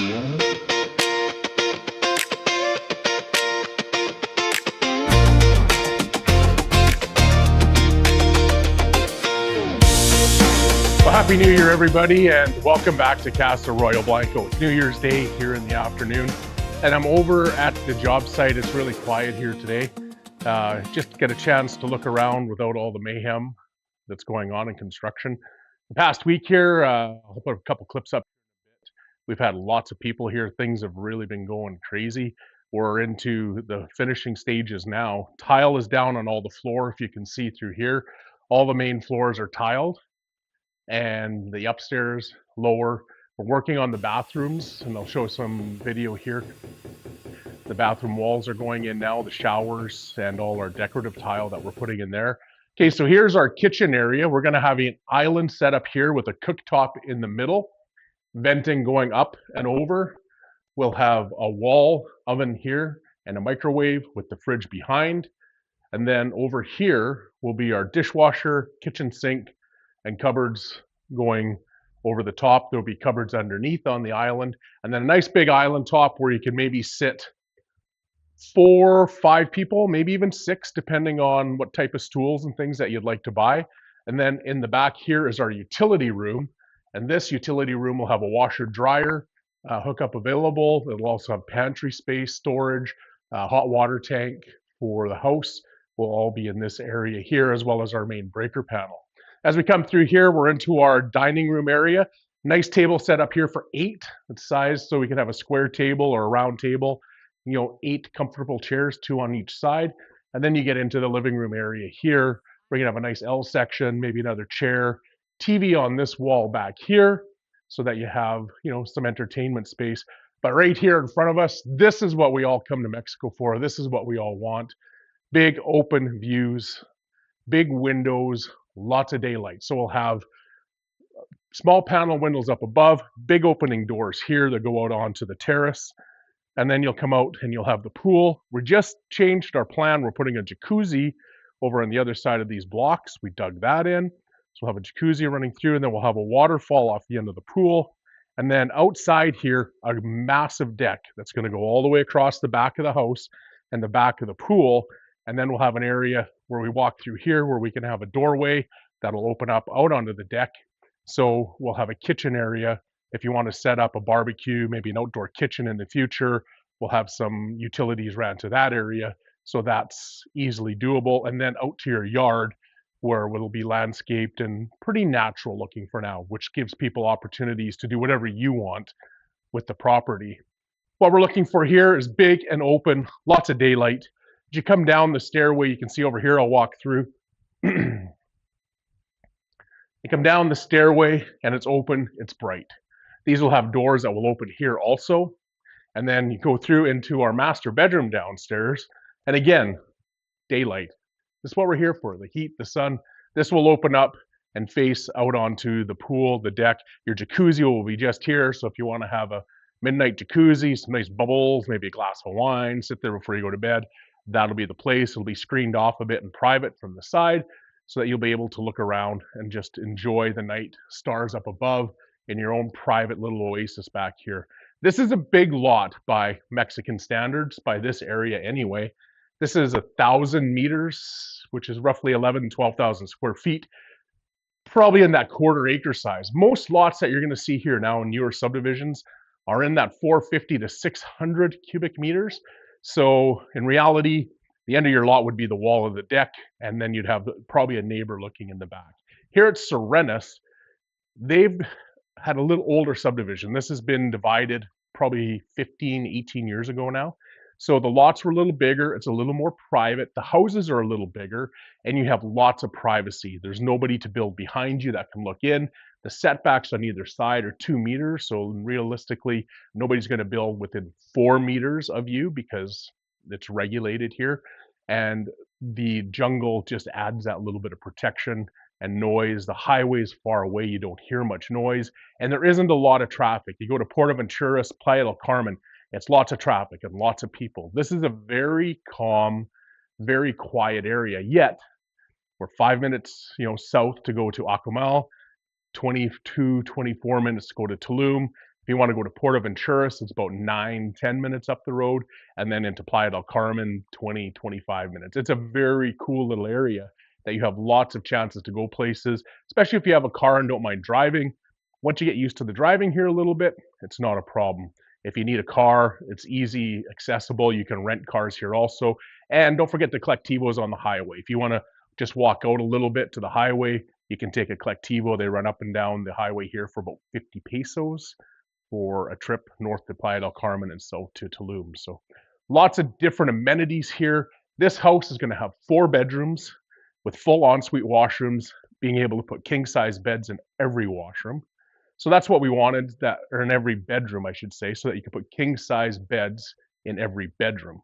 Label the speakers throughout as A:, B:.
A: Well, Happy New Year, everybody, and welcome back to Casa Arroyo Blanco. It's New Year's Day here in the afternoon, and I'm over at the job site. It's really quiet here today. Just get a chance to look around without all the mayhem that's going on in construction. The past week here, I'll put a couple clips up. We've had lots of people here. Things have really been going crazy. We're into the finishing stages now. Tile is down on all the floor, if you can see through here. All the main floors are tiled, and the upstairs, lower. We're working on the bathrooms, and I'll show some video here. The bathroom walls are going in now, the showers, and all our decorative tile that we're putting in there. Okay, so here's our kitchen area. We're gonna have an island set up here with a cooktop in the middle, venting going up and over. We'll have a wall oven here and a microwave with the fridge behind. And then over here will be our dishwasher, kitchen sink, and cupboards going over the top. There'll be cupboards underneath on the island, and then a nice big island top where you can maybe sit 4, 5 people, maybe even 6, depending on what type of stools and things that you'd like to buy. And then in the back here is our utility room, and this utility room will have a washer dryer hookup available. It'll also have pantry space, storage, hot water tank for the house will all be in this area here, as well as our main breaker panel. As we come through here, we're into our dining room area. Nice table set up here for 8. It's sized so we can have a square table or a round table. 8 comfortable chairs, 2 on each side. And then you get into the living room area here. We're gonna have a nice L section, maybe another chair, TV on this wall back here, so that you have, some entertainment space. But right here in front of us, this is what we all come to Mexico for. This is what we all want. Big open views, big windows, lots of daylight. So we'll have small panel windows up above, big opening doors here that go out onto the terrace. And then you'll come out and you'll have the pool. We just changed our plan. We're putting a jacuzzi over on the other side of these blocks. We dug that in. So we'll have a jacuzzi running through, and then we'll have a waterfall off the end of the pool. And then outside here, a massive deck that's going to go all the way across the back of the house and the back of the pool. And then we'll have an area where we walk through here where we can have a doorway that'll open up out onto the deck. So we'll have a kitchen area. If you want to set up a barbecue, maybe an outdoor kitchen in the future, we'll have some utilities ran to that area. So that's easily doable. And then out to your yard where it'll be landscaped and pretty natural looking for now, which gives people opportunities to do whatever you want with the property. What we're looking for here is big and open, lots of daylight. As you come down the stairway, you can see over here, I'll walk through. You come down the stairway and it's open, it's bright. These will have doors that will open here also. And then you go through into our master bedroom downstairs. And again, daylight. This is what we're here for, the heat, the sun. This will open up and face out onto the pool, the deck. Your jacuzzi will be just here. So if you want to have a midnight jacuzzi, some nice bubbles, maybe a glass of wine, sit there before you go to bed, that'll be the place. It'll be screened off a bit and private from the side so that you'll be able to look around and just enjoy the night stars up above in your own private little oasis back here. This is a big lot by Mexican standards, by this area anyway. This is 1,000 meters, which is roughly 11,000, 12,000 square feet, probably in that quarter acre size. Most lots that you're gonna see here now in newer subdivisions are in that 450 to 600 cubic meters. So in reality, the end of your lot would be the wall of the deck, and then you'd have probably a neighbor looking in the back. Here at Sirenis, they've had a little older subdivision. This has been divided probably 15, 18 years ago now. So the lots were a little bigger. It's a little more private. The houses are a little bigger, and you have lots of privacy. There's nobody to build behind you that can look in. The setbacks on either side are 2 meters. So realistically, nobody's going to build within 4 meters of you because it's regulated here. And the jungle just adds that little bit of protection and noise. The highway's far away. You don't hear much noise. And there isn't a lot of traffic. You go to Ventura, Playa del Carmen, it's lots of traffic and lots of people. This is a very calm, very quiet area. Yet, we're 5 minutes, south to go to Akumal, 22, 24 minutes to go to Tulum. If you want to go to Venturas, it's about 9-10 minutes up the road, and then into Playa del Carmen, 20-25 minutes. It's a very cool little area that you have lots of chances to go places, especially if you have a car and don't mind driving. Once you get used to the driving here a little bit, it's not a problem. If you need a car, it's easy, accessible. You can rent cars here also. And don't forget the collectivos on the highway. If you want to just walk out a little bit to the highway, you can take a collectivo. They run up and down the highway here for about 50 pesos for a trip north to Playa del Carmen and south to Tulum. So lots of different amenities here. This house is going to have 4 bedrooms with full ensuite washrooms, being able to put king-size beds in every washroom. So that's what we wanted, that, or in every bedroom, I should say, so that you can put king-size beds in every bedroom.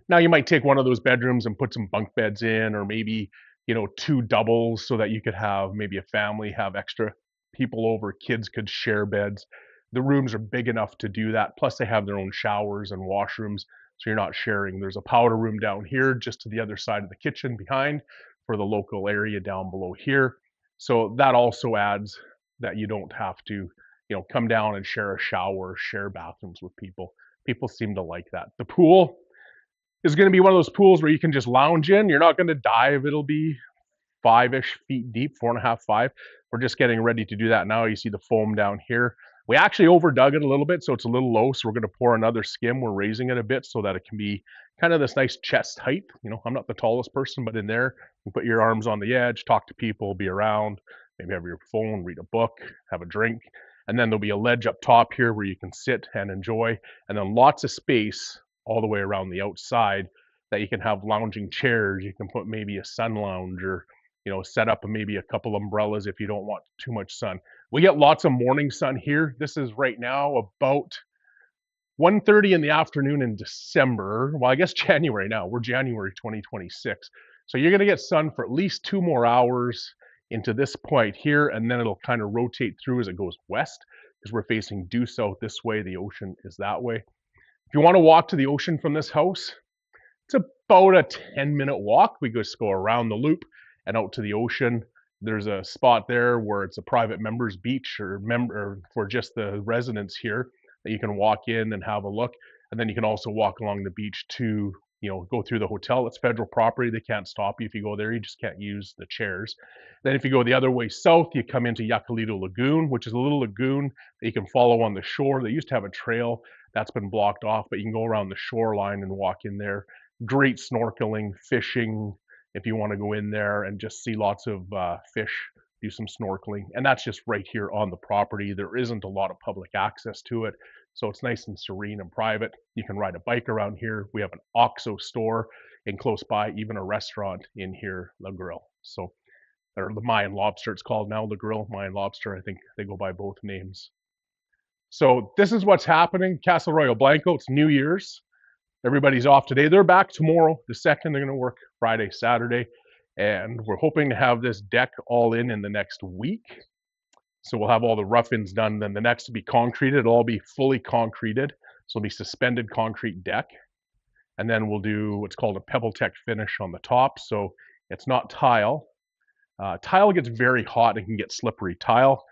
A: Now you might take one of those bedrooms and put some bunk beds in, or maybe, 2 doubles so that you could have maybe a family have extra people over, kids could share beds. The rooms are big enough to do that. Plus they have their own showers and washrooms, so you're not sharing. There's a powder room down here just to the other side of the kitchen behind for the local area down below here. So that also adds that you don't have to, come down and share a shower, share bathrooms with people. People seem to like that. The pool is going to be one of those pools where you can just lounge in. You're not going to dive. It'll be 5-ish feet deep, 4.5, 5. We're just getting ready to do that now. You see the foam down here. We actually overdug it a little bit, so it's a little low. So we're going to pour another skim. We're raising it a bit so that it can be kind of this nice chest height. I'm not the tallest person, but in there, you put your arms on the edge, talk to people, be around, maybe have your phone, read a book, have a drink. And then there'll be a ledge up top here where you can sit and enjoy. And then lots of space all the way around the outside that you can have lounging chairs. You can put maybe a sun lounge, or set up maybe a couple umbrellas if you don't want too much sun. We get lots of morning sun here. This is right now about 1:30 in the afternoon in December. Well, I guess January now. We're January 2026. So you're going to get sun for at least 2 more hours into this point here, and then it'll kind of rotate through as it goes west, because we're facing due south this way. The ocean is that way. If you want to walk to the ocean from this house, it's about a 10-minute walk. We just go around the loop and out to the ocean. There's a spot there where it's a private members beach, or for just the residents here, that you can walk in and have a look. And then you can also walk along the beach to, go through the hotel. It's federal property. They can't stop you if you go there. You just can't use the chairs. Then if you go the other way south, you come into Yaquilito Lagoon, which is a little lagoon that you can follow on the shore. They used to have a trail that's been blocked off, but you can go around the shoreline and walk in there. Great snorkeling, fishing, if you want to go in there and just see lots of fish, do some snorkeling. And that's just right here on the property. There isn't a lot of public access to it, so it's nice and serene and private. You can ride a bike around here. We have an OXXO store and close by, even a restaurant in here, La Grill. So, or the Mayan Lobster, it's called now, La Grill, Mayan Lobster. I think they go by both names. So this is what's happening. Casa Arroyo Blanco, it's New Year's. Everybody's off today. They're back tomorrow, the 2nd. They're going to work Friday, Saturday. And we're hoping to have this deck all in the next week. So we'll have all the rough-ins done. Then the next will be concreted. It'll all be fully concreted. So it'll be suspended concrete deck. And then we'll do what's called a pebble tech finish on the top. So it's not tile. Tile gets very hot and can get slippery. Tile,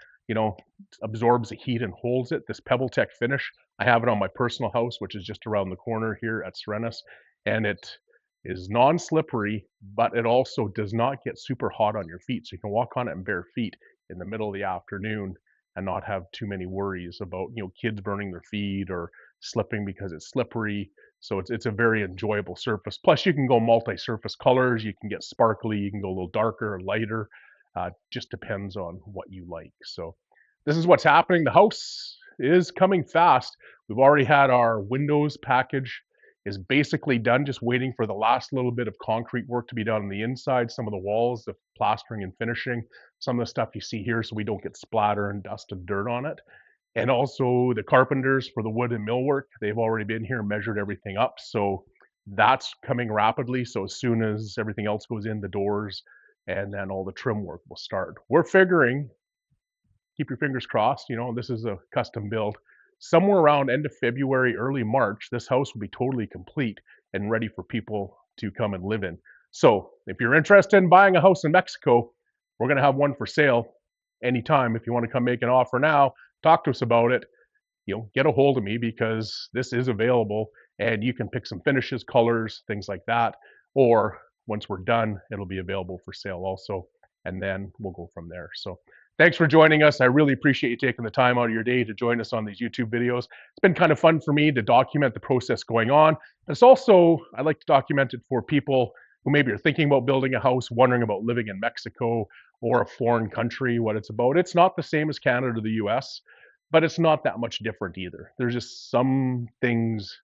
A: absorbs the heat and holds it. This pebble tech finish, I have it on my personal house, which is just around the corner here at Sirenis, and it is non-slippery, but it also does not get super hot on your feet. So you can walk on it in bare feet in the middle of the afternoon and not have too many worries about, kids burning their feet or slipping because it's slippery. So it's a very enjoyable surface. Plus you can go multi-surface colors. You can get sparkly, you can go a little darker or lighter. Just depends on what you like. So this is what's happening. The house is coming fast. We've already had our windows package is basically done, just waiting for the last little bit of concrete work to be done on the inside, some of the walls, the plastering and finishing, some of the stuff you see here so we don't get splatter and dust and dirt on it. And also the carpenters for the wood and millwork, they've already been here and measured everything up. So that's coming rapidly. So as soon as everything else goes in, the doors and then all the trim work will start. We're figuring, keep your fingers crossed, this is a custom build. Somewhere around end of February, early March, this house will be totally complete and ready for people to come and live in. So if you're interested in buying a house in Mexico, we're going to have one for sale anytime. If you want to come make an offer now, talk to us about it, get a hold of me, because this is available and you can pick some finishes, colors, things like that. Or once we're done, it'll be available for sale also. And then we'll go from there. So thanks for joining us. I really appreciate you taking the time out of your day to join us on these YouTube videos. It's been kind of fun for me to document the process going on. It's also, I like to document it for people who maybe are thinking about building a house, wondering about living in Mexico or a foreign country, what it's about. It's not the same as Canada or the US, but it's not that much different either. There's just some things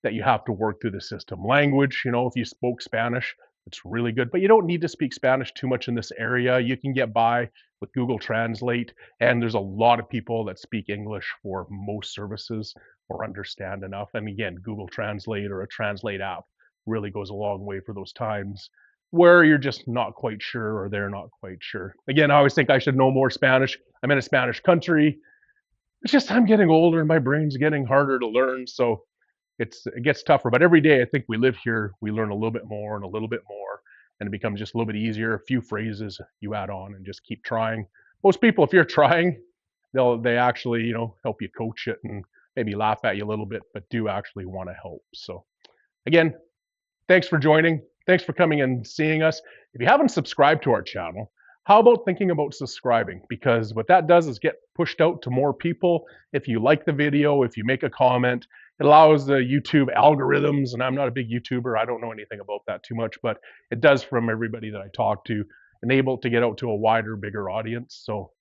A: that you have to work through the system. Language, if you spoke Spanish, it's really good, but you don't need to speak Spanish too much in this area. You can get by with Google Translate, and there's a lot of people that speak English for most services or understand enough. And again, Google Translate or a Translate app really goes a long way for those times where you're just not quite sure or they're not quite sure. Again, I always think I should know more Spanish. I'm in a Spanish country. It's just I'm getting older and my brain's getting harder to learn. So it gets tougher, but every day I think we live here, we learn a little bit more and a little bit more, and it becomes just a little bit easier. A few phrases you add on and just keep trying. Most people, if you're trying, they actually, help you coach it and maybe laugh at you a little bit, but do actually want to help. So again, thanks for joining. Thanks for coming and seeing us. If you haven't subscribed to our channel, how about thinking about subscribing? Because what that does is get pushed out to more people. If you like the video, if you make a comment, it allows the YouTube algorithms, and I'm not a big YouTuber, I don't know anything about that too much, but it does from everybody that I talk to, enable it to get out to a wider, bigger audience. So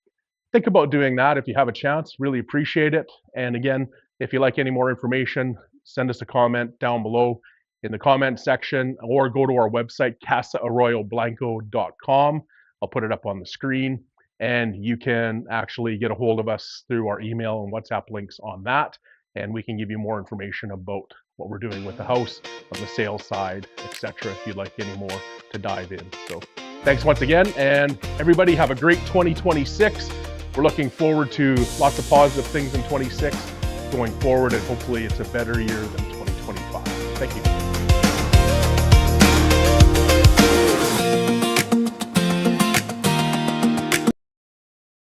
A: think about doing that if you have a chance. Really appreciate it. And again, if you like any more information, send us a comment down below in the comment section, or go to our website, casaarroyoblanco.com. I'll put it up on the screen, and you can actually get a hold of us through our email and WhatsApp links on that. And we can give you more information about what we're doing with the house on the sales side, etc., if you'd like any more to dive in. So thanks once again, and everybody have a great 2026. We're looking forward to lots of positive things in 26 going forward, and hopefully it's a better year than 2025. Thank you.